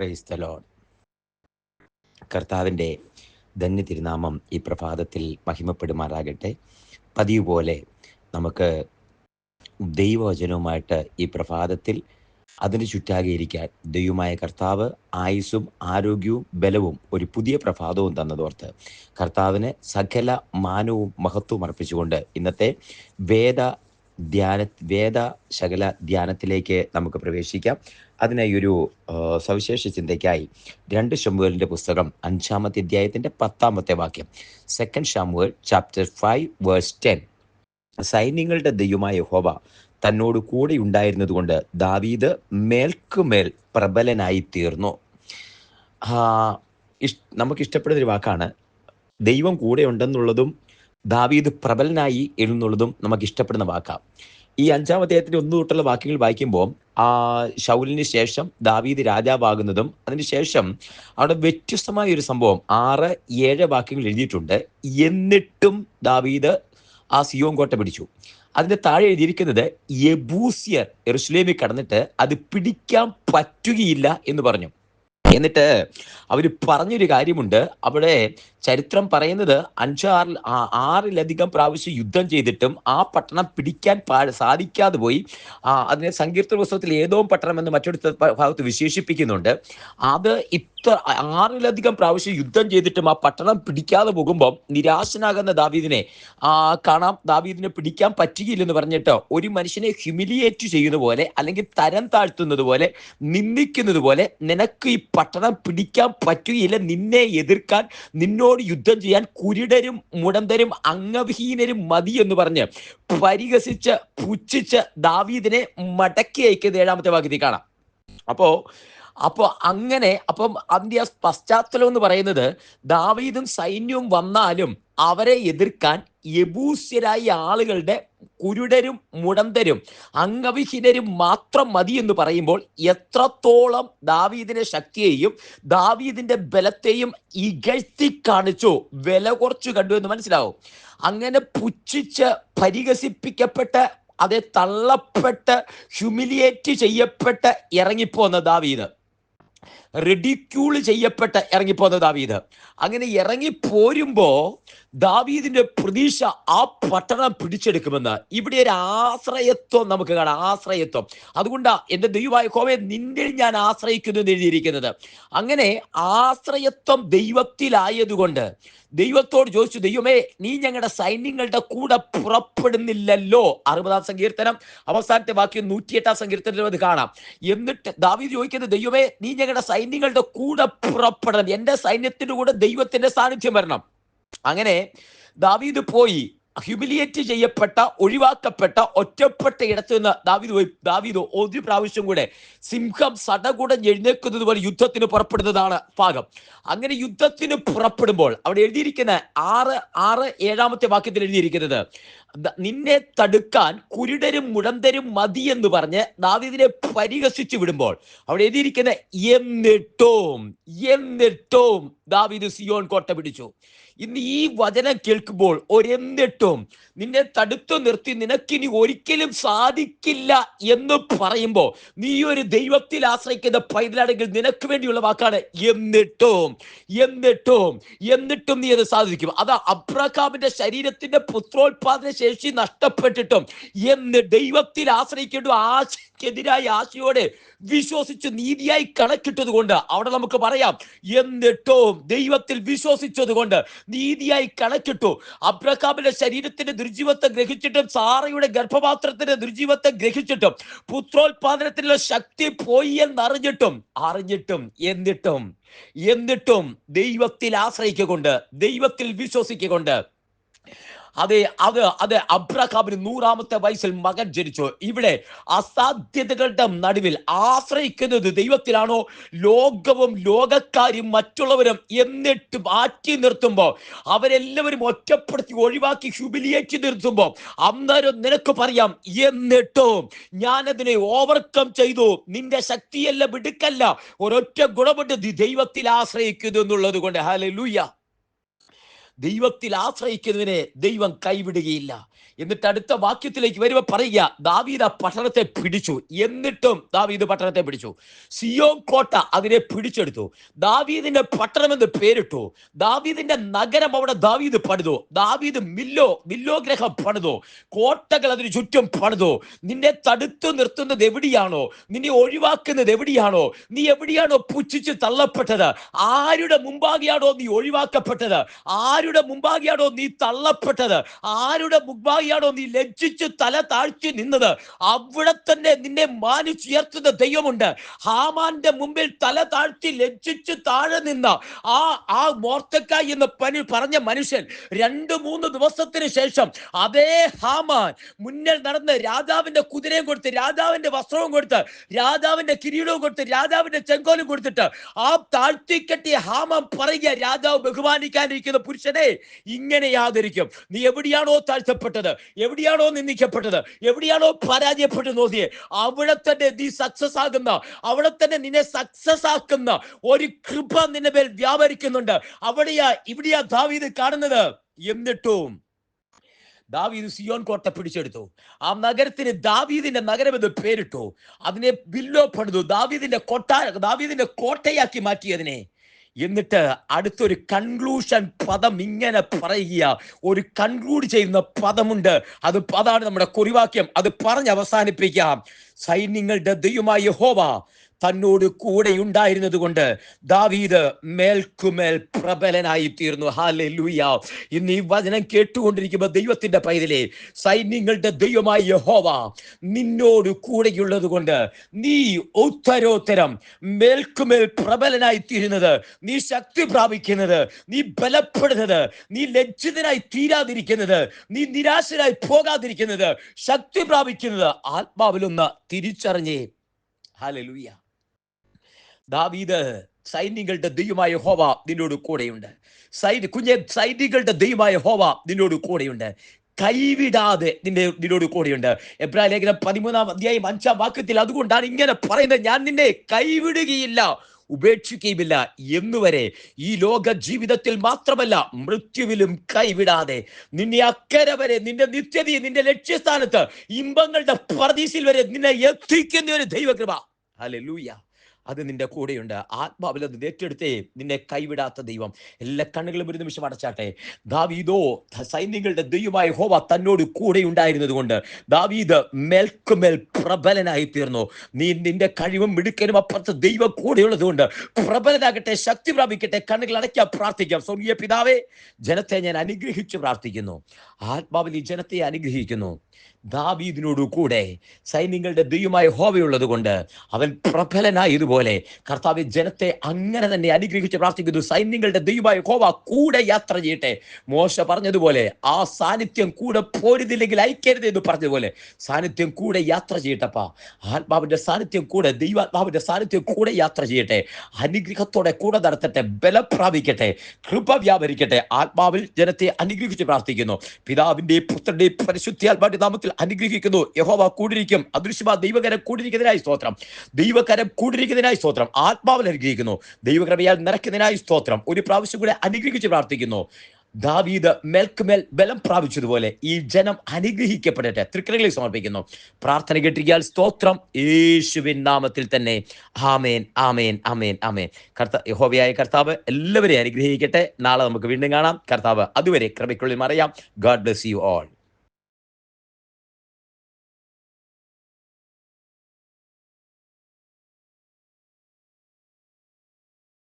Praise the Lord. കർത്താവിൻ്റെ ധന്യ തിരുനാമം ഈ പ്രഭാതത്തിൽ മഹിമപ്പെടുമാറാകട്ടെ. പതിവ് പോലെ നമുക്ക് ദൈവവചനവുമായിട്ട് ഈ പ്രഭാതത്തിൽ അതിന് ചുറ്റാകിയിരിക്കാൻ ദൈവമായ കർത്താവ് ആയുസ്സും ആരോഗ്യവും ബലവും ഒരു പുതിയ പ്രഭാതവും തന്നതോർത്ത് കർത്താവിന് സകല മാനവും മഹത്വവും അർപ്പിച്ചുകൊണ്ട് ഇന്നത്തെ വേദ ശകല ധ്യാനത്തിലേക്ക് നമുക്ക് പ്രവേശിക്കാം. അതിനായി ഒരു സവിശേഷ ചിന്തയ്ക്കായി 2 ശമൂവേലിൻ്റെ പുസ്തകം 5-ാമത്തെ അധ്യായത്തിൻ്റെ 10-ാമത്തെ വാക്യം, 2 ശമൂവേൽ ചാപ്റ്റർ 5 വേഴ്സ് 10. സൈന്യങ്ങളുടെ ദൈവമായ യഹോവ തന്നോട് കൂടെ ഉണ്ടായിരുന്നതുകൊണ്ട് ദാവീദ് മേൽക്കുമേൽ പ്രബലനായി തീർന്നു. നമുക്കിഷ്ടപ്പെടുന്നൊരു വാക്കാണ്. ദൈവം കൂടെ ഉണ്ടെന്നുള്ളതും ദാവീദ് പ്രബലനായി എന്നുള്ളതും നമുക്ക് ഇഷ്ടപ്പെടുന്ന വാക്കാണ്. ഈ 5-ാം അധ്യായത്തിൻ്റെ 1 തൊട്ടുള്ള വാക്യങ്ങൾ വായിക്കുമ്പോൾ ശൗലിന് ശേഷം ദാവീദ് രാജാവാകുന്നതും അതിനുശേഷം അവിടെ വ്യത്യസ്തമായ ഒരു സംഭവം 6-7 വാക്യങ്ങൾ എഴുതിയിട്ടുണ്ട്. എന്നിട്ടും ദാവീദ് ആ സിയോൻ കോട്ട പിടിച്ചു. അതിൻ്റെ താഴെ എഴുതിയിരിക്കുന്നത് യെബൂസ്യർ യെരൂശലേമിൽ കടന്നിട്ട് അത് പിടിക്കാൻ പറ്റുകയില്ല എന്ന് പറഞ്ഞു. എന്നിട്ട് അവർ പറഞ്ഞൊരു കാര്യമുണ്ട്. അവിടെ ചരിത്രം പറയുന്നത് 5-6 പ്രാവശ്യം യുദ്ധം ചെയ്തിട്ടും ആ പട്ടണം പിടിക്കാൻ സാധിക്കാതെ പോയി. അതിനെ സങ്കീർത്തന പുസ്തകത്തിൽ ഏതോ പട്ടണം എന്ന് മറ്റൊരു ഭാഗത്ത് വിശേഷിപ്പിക്കുന്നുണ്ട്. അത് 6 പ്രാവശ്യം യുദ്ധം ചെയ്തിട്ടും ആ പട്ടണം പിടിക്കാതെ പോകുമ്പോൾ നിരാശനാകുന്ന ദാവീദിനെ കാണാം. ദാവീദിനെ പിടിക്കാൻ പറ്റുകയില്ലെന്ന് പറഞ്ഞിട്ട് ഒരു മനുഷ്യനെ ഹ്യൂമിലിയേറ്റ് ചെയ്യുന്ന പോലെ, അല്ലെങ്കിൽ തരം താഴ്ത്തുന്നത് പോലെ, നിന്ദിക്കുന്നത് പോലെ, നിനക്ക് ഈ പട്ടണം പിടിക്കാൻ പറ്റുകയില്ല, നിന്നെ എതിർക്കാൻ, നിന്നോട് യുദ്ധം ചെയ്യാൻ കുരുടരും മുടന്തരും അംഗവിഹീനരും മതി എന്ന് പറഞ്ഞ് പരിഹസിച്ച് പുച്ഛിച്ച് ദാവീദിനെ മടക്കി അയക്കുന്ന 7-ാമത്തെ വാക്യത്തിൽ കാണാം. അപ്പോൾ അങ്ങനെ അതിൻ്റെ പശ്ചാത്തലം എന്ന് പറയുന്നത്, ദാവീദും സൈന്യവും വന്നാലും അവരെ എതിർക്കാൻ യെബൂസ്യരായ ആളുകളുടെ കുരുടരും മുടന്തരും അംഗവിഹീനരും മാത്രം മതി എന്ന് പറയുമ്പോൾ എത്രത്തോളം ദാവീദിന്റെ ശക്തിയെയും ദാവീദിന്റെ ബലത്തെയും ഇകഴ്ത്തി കാണിച്ചു, വില കുറച്ചു കണ്ടു എന്ന് മനസ്സിലാവും. അങ്ങനെ പുച്ഛിച്ച് പരിഹസിപ്പിക്കപ്പെട്ട് അതെ തള്ളപ്പെട്ട് ഹ്യൂമിലിയേറ്റ് ചെയ്യപ്പെട്ട് ഇറങ്ങിപ്പോന്ന ദാവീദ്, റിഡിക്യൂൾ ചെയ്യപ്പെട്ട് ഇറങ്ങിപ്പോന്ന ദാവീദ്, അങ്ങനെ ഇറങ്ങിപ്പോരുമ്പോ ദാവീദിന്റെ പ്രതീക്ഷ ആ പട്ടണം പിടിച്ചെടുക്കുമെന്ന്. ഇവിടെ ഒരു ആശ്രയത്വം നമുക്ക് കാണാം, ആശ്രയത്വം. അതുകൊണ്ടാ എൻ്റെ ദൈവമായ യഹോവേ നിന്നിൽ ഞാൻ ആശ്രയിക്കുന്നു എന്ന് എഴുതിയിരിക്കുന്നത്. അങ്ങനെ ആശ്രയത്വം ദൈവത്തിലായതുകൊണ്ട് ദൈവത്തോട് ചോദിച്ചു, ദൈവമേ നീ ഞങ്ങളുടെ സൈന്യങ്ങളുടെ കൂടെ പുറപ്പെടുന്നില്ലല്ലോ. 60-ാം സങ്കീർത്തനം അവസാനത്തെ വാക്യം 108-ാം സങ്കീർത്തനത്തിൽ അത് കാണാം. എന്നിട്ട് ദാവീദ് ചോദിക്കുന്നത്, ദൈവമേ നീ ഞങ്ങളുടെ സൈന്യങ്ങളുടെ കൂടെ പുറപ്പെടണം, എൻ്റെ സൈന്യത്തിന്റെ കൂടെ ദൈവത്തിന്റെ സാന്നിധ്യം വരണം. അങ്ങനെ ദാവീദ് പോയി ഹ്യൂമിലിയേറ്റ് ചെയ്യപ്പെട്ട, ഒഴിവാക്കപ്പെട്ട, ഒറ്റപ്പെട്ട ഇടത്തു നിന്ന് ദാവീദ് ഒരു പ്രാവശ്യം കൂടെ സിംഹം സടകുടഞ്ഞ് എഴുന്നേൽക്കുന്നത് പോലെ യുദ്ധത്തിന് പുറപ്പെടുന്നതാണ് ഭാഗം. അങ്ങനെ യുദ്ധത്തിന് പുറപ്പെടുമ്പോൾ അവിടെ എഴുതിയിരിക്കുന്ന 6-7-ാമത്തെ വാക്യത്തിൽ എഴുതിയിരിക്കുന്നത്, നിന്നെ തടുക്കാൻ കുരുടരും മുടന്തരും മതി എന്ന് പറഞ്ഞ് ദാവീദിനെ പരിഹസിച്ചു വിടുമ്പോൾ അവിടെ എഴുതിയിരിക്കുന്ന എന്നിട്ടും ദാവീദ് സിയോൻ കോട്ട പിടിച്ചു. ഇന്ന് ഈ വചനം കേൾക്കുമ്പോൾ ഒരെന്നിട്ടും നിന്നെ തടുത്തു നിർത്തി നിനക്കിനി ഒരിക്കലും സാധിക്കില്ല എന്ന് പറയുമ്പോൾ നീ ഒരു ദൈവത്തിൽ ആശ്രയിക്കുന്ന പൈതലാണെങ്കിൽ നിനക്ക് വേണ്ടിയുള്ള വാക്കാണ് എന്നിട്ടും നീ അത് സാധിക്കും. അതാ അബ്രഹാമിന്റെ ശരീരത്തിന്റെ പുത്രോത്പാദന ശേഷി നഷ്ടപ്പെട്ടിട്ടും ദൈവത്തിൽ ആശ്രയിക്കേണ്ട ആശയ്ക്കെതിരായ ആശയോടെ വിശ്വസിച്ച് നീതിയായി കണക്കിട്ടത് കൊണ്ട് അവിടെ നമുക്ക് പറയാം, എന്നിട്ടും ദൈവത്തിൽ വിശ്വസിച്ചത് കൊണ്ട് നീതിയായി കണക്കിട്ടു. അബ്രഹാമിന്റെ ശരീരത്തിന്റെ ദുർജീവത്തെ ഗ്രഹിച്ചിട്ടും സാറയുടെ ഗർഭപാത്രത്തിന്റെ ദുർജീവത്തെ ഗ്രഹിച്ചിട്ടും പുത്രോത്പാദനത്തിനുള്ള ശക്തി പോയി എന്നറിഞ്ഞിട്ടും എന്നിട്ടും ദൈവത്തിൽ ആശ്രയിക്കൊണ്ട്, ദൈവത്തിൽ വിശ്വസിക്കൊണ്ട് അതെ അബ്രഹാമിന് 100-ാമത്തെ വയസ്സിൽ മകൻ ജനിച്ചു. ഇവിടെ അസാധ്യതകളുടെ നടുവിൽ ആശ്രയിക്കുന്നത് ദൈവത്തിലാണോ? ലോകവും ലോകക്കാരും മറ്റുള്ളവരും എന്നിട്ട് മാറ്റി നിർത്തുമ്പോൾ, അവരെല്ലാവരും ഒറ്റപ്പെടുത്തി ഒഴിവാക്കി ഹ്യൂമിലിയേറ്റ് നിർത്തുമ്പോൾ അന്നേരം നിനക്ക് പറയാം, എന്നിട്ടും ഞാനതിനെ ഓവർകം ചെയ്തു. നിന്റെ ശക്തിയല്ല, മിടുക്കല്ല, ഒരൊറ്റ ഗുണമുണ്ട്, ദൈവത്തിൽ ആശ്രയിക്കുന്നു എന്നുള്ളത് കൊണ്ട്. ഹല്ലേലൂയ. ദൈവത്തിൽ ആശ്രയിക്കുന്നതിനെ ദൈവം കൈവിടുകയില്ല. എന്നിട്ട് അടുത്ത വാക്യത്തിലേക്ക് വരുമ്പോൾ പറയുക, ദാവീദ് ആ പട്ടണത്തെ പിടിച്ചു. എന്നിട്ടും ദാവീദ് പട്ടണത്തെ പിടിച്ചു. സിയോൻ കോട്ട അതിനെ പിടിച്ചെടുത്തു. ദാവീദിന്റെ പട്ടണം എന്ന് പേരിട്ടു. ദാവീദിന്റെ നഗരം അവിടെ ദാവീദ് പണിതു. ദാവീദ് മില്ലോ ഗ്രഹം പണിതു. കോട്ടകൾ അതിന് ചുറ്റും പണിതു. നിന്നെ തടുത്തു നിർത്തുന്നത് എവിടെയാണോ, നിന്നെ ഒഴിവാക്കുന്നത് എവിടെയാണോ, നീ എവിടെയാണോ പുച്ഛിച്ച് തള്ളപ്പെട്ടത്, ആരുടെ മുമ്പാകെയാണോ നീ ഒഴിവാക്കപ്പെട്ടത്, ആരുടെ മുമ്പാകെയാണോ നീ തള്ളപ്പെട്ടത്, ആരുടെ മുമ്പാകെയാണോ നീ ലജ്ജിച്ച് തല താഴ്ത്തി നിന്നത്, അവിടെ തന്നെ നിന്നെ മാനിച്ചുയർത്തുന്ന ദൈവമുണ്ട്. ഹാമാന്റെ മുമ്പിൽ തല താഴ്ത്തി ലജ്ജിച്ച് താഴെ നിന്ന ആ മോർദെഖായി എന്ന് പറഞ്ഞ മനുഷ്യൻ 2-3 ദിവസത്തിന് ശേഷം അതേ ഹാമാൻ മുന്നിൽ നടന്ന് രാജാവിന്റെ കുതിരയും കൊടുത്ത്, രാജാവിന്റെ വസ്ത്രവും കൊടുത്ത്, രാജാവിന്റെ കിരീടവും കൊടുത്ത്, രാജാവിന്റെ ചെങ്കോലും കൊടുത്തിട്ട് ആ താഴ്ത്തിക്കെട്ടിയ ഹാമാൻ പറയുക, രാജാവ് ബഹുമാനിക്കാനിരിക്കുന്ന പുരുഷനെ ഇങ്ങനെ യാതൊരിക്കും. നീ എവിടെയാണോ താഴ്ത്തപ്പെട്ടത്, എവിടെയാണോ നിന്ദിക്കപ്പെട്ടത്, എവിടെയാണോ പരാജയപ്പെട്ടു നോക്കിയേ, അവിടെ തന്നെ നീ സക്സസ് ആകുന്ന, അവിടെ തന്നെ നിന്നെ സക്സസ് ആക്കുന്ന ഒരു കൃപ നിന്റെ മേൽ വ്യാപരിക്കുന്നുണ്ട്. ഇവിടെയാ ദാവീദ് കാണുന്നത്. എന്നിട്ടും ദാവീദ് സിയോൻ കോട്ട പിടിച്ചെടുത്തു. ആ നഗരത്തിന് ദാവീദിന്റെ നഗരം എന്ന് പേരിട്ടു. അതിനെ ബില്ലോ പണിതു. ദാവീദിന്റെ കോട്ടയാക്കി മാറ്റിയതിനെ. എന്നിട്ട് അടുത്തൊരു കൺക്ലൂഷൻ പദം ഇങ്ങനെ പറയുക, ഒരു കൺക്ലൂഡ് ചെയ്യുന്ന പദമുണ്ട്. അതാണ് നമ്മുടെ കുറിവാക്യം. അത് പറഞ്ഞ് അവസാനിപ്പിക്കാം. സൈന്യങ്ങളുടെ ദൈവമായ യഹോവ തന്നോട് കൂടെ ഉണ്ടായിരുന്നത് കൊണ്ട് ദാവീദ് മേൽക്കുമേൽ പ്രബലനായി തീർന്നു. ഹല്ലേലൂയ. ഇന്ന് ഈ വചനം കേട്ടുകൊണ്ടിരിക്കുമ്പോൾ ദൈവത്തിന്റെ പൈതലേ, സൈന്യങ്ങളുടെ ദൈവമായ യഹോവ നിന്നോട് കൂടെയുള്ളത് കൊണ്ട് നീ ഉത്തരോത്തരം മേൽക്കുമേൽ പ്രബലനായി തീരുന്നത്, നീ ശക്തി പ്രാപിക്കുന്നത്, നീ ബലപ്പെടുന്നത്, നീ ലജ്ജിതനായി തീരാതിരിക്കുന്നത്, നീ നിരാശനായി പോകാതിരിക്കുന്നത്, ശക്തി പ്രാപിക്കുന്നത് ആത്മാവിലൊന്ന് തിരിച്ചറിഞ്ഞേ. ഹല്ലേലൂയ. ദാവീദ്, സൈന്യങ്ങളുടെ ദൈവമായ യഹോവ നിന്നോട് കൂടെയുണ്ട്. സൈന്യങ്ങളുടെ ദൈവമായ യഹോവ നിന്നോട് കൂടെയുണ്ട്. കൈവിടാതെ നിന്നോട് കൂടെയുണ്ട്. എബ്രായ ലേഖനം 13-ാം അധ്യായം 5-ാം വാക്യത്തിൽ അതുകൊണ്ടാണ് ഇങ്ങനെ പറയുന്നത്, ഞാൻ നിന്നെ കൈവിടുകയില്ല, ഉപേക്ഷിക്കുകയുമില്ല എന്നുവരെ. ഈ ലോക ജീവിതത്തിൽ മാത്രമല്ല, മൃത്യുവിലും കൈവിടാതെ നിന്നെ അക്കരെ വരെ, നിന്റെ നിത്യതയെ, നിന്റെ ലക്ഷ്യസ്ഥാനത്ത്, ഇമ്പങ്ങളുടെ പർദീസിൽ വരെ നിന്നെ എത്തിക്കുന്ന ഒരു ദൈവകൃപ. ഹല്ലേലൂയ. അത് നിന്റെ കൂടെയുണ്ട്. ആത്മാവിൽ അത് ഏറ്റെടുത്തേ. നിന്നെ കൈവിടാത്ത ദൈവം. എല്ലാ കണ്ണുകളും ഒരു നിമിഷം അടച്ചാട്ടെ. ദാവീദോ സൈന്യങ്ങളുടെ ദൈവമായ യഹോവ തന്നോട് കൂടെ ഉണ്ടായിരുന്നത് കൊണ്ട് ദാവീദ് മേൽക്കുമേൽ പ്രബലനായി തീർന്നു. നിന്റെ കഴിവും മിടുക്കനും അപ്പുറത്ത് ദൈവം കൂടെയുള്ളത് കൊണ്ട് പ്രബലനാകട്ടെ, ശക്തി പ്രാപിക്കട്ടെ. കണ്ണുകൾ അടയ്ക്കാൻ പ്രാർത്ഥിക്കാം. സ്വർഗീയ പിതാവേ, ജനത്തെ ഞാൻ അനുഗ്രഹിച്ച് പ്രാർത്ഥിക്കുന്നു. ആത്മാവിൽ ഈ ജനത്തെ അനുഗ്രഹിക്കുന്നു. ദാവീദിനോടു കൂടെ സൈന്യങ്ങളുടെ ദൈവമായ യഹോവയുള്ളത് കൊണ്ട് അവൻ പ്രബലനായതുപോലെ കർത്താവ് ജനത്തെ അങ്ങനെ തന്നെ അനുഗ്രഹിച്ച് പ്രാർത്ഥിക്കുന്നു. സൈന്യങ്ങളുടെ ദൈവമായ യഹോവ കൂടെ യാത്ര ചെയ്യട്ടെ. മോശ പറഞ്ഞതുപോലെ, ആ സാന്നിധ്യം കൂടെ പോരുന്നില്ലെങ്കിൽ അയക്കരുത് എന്ന് പറഞ്ഞതുപോലെ, സാന്നിധ്യം കൂടെ യാത്ര ചെയ്യട്ടപ്പാ. ആത്മാവിന്റെ സാന്നിധ്യം കൂടെ, ദൈവാത്മാവിന്റെ സാന്നിധ്യം കൂടെ യാത്ര ചെയ്യട്ടെ. അനുഗ്രഹത്തോടെ കൂടെ നടത്തട്ടെ. ബലം പ്രാപിക്കട്ടെ. കൃപ വ്യാപരിക്കട്ടെ. ആത്മാവിൽ ജനത്തെ അനുഗ്രഹിച്ച് പ്രാർത്ഥിക്കുന്നു. പിതാവിന്റെയും പുത്രന്റെയും പരിശുദ്ധാത്മാവിന്റെ നാമത്തിൽ അനുഗ്രഹിക്കുന്നു. യഹോവ കൂടിരിക്കും. അദൃശ്യമായ ദൈവകരം കൂടിരിക്കുന്നതിനായി സ്തോത്രം. ദൈവകരം കൂടിരിക്കുന്നതിനായി സ്തോത്രം. ആത്മാവിൽ അനുഗ്രഹിക്കുന്നു. ദൈവകൃപയാൽ നിറയ്ക്കുന്നതിനായി സ്തോത്രം. ഒരു പ്രാവശ്യം കൂടെ അനുഗ്രഹിച്ച് പ്രാർത്ഥിക്കുന്നു. ദാവീദ് മേൽക്കുമേൽ ബലം പ്രാപിച്ചതുപോലെ ഈ ജനം അനുഗ്രഹിക്കപ്പെടട്ടെ. തൃക്കരങ്ങളിൽ സമർപ്പിക്കുന്നു. പ്രാർത്ഥന കേട്ടിരിക്കാൻ സ്തോത്രം. യേശുവിൻ നാമത്തിൽ തന്നെ. ആമേൻ, ആമേൻ, ആമേൻ, ആമേൻ. യഹോവയായ കർത്താവ് എല്ലാവരെയും അനുഗ്രഹിക്കട്ടെ. നാളെ നമുക്ക് വീണ്ടും കാണാം. കർത്താവ് അതുവരെ കൃപയ്ക്കുള്ളിൽ മറയാം. God bless you all.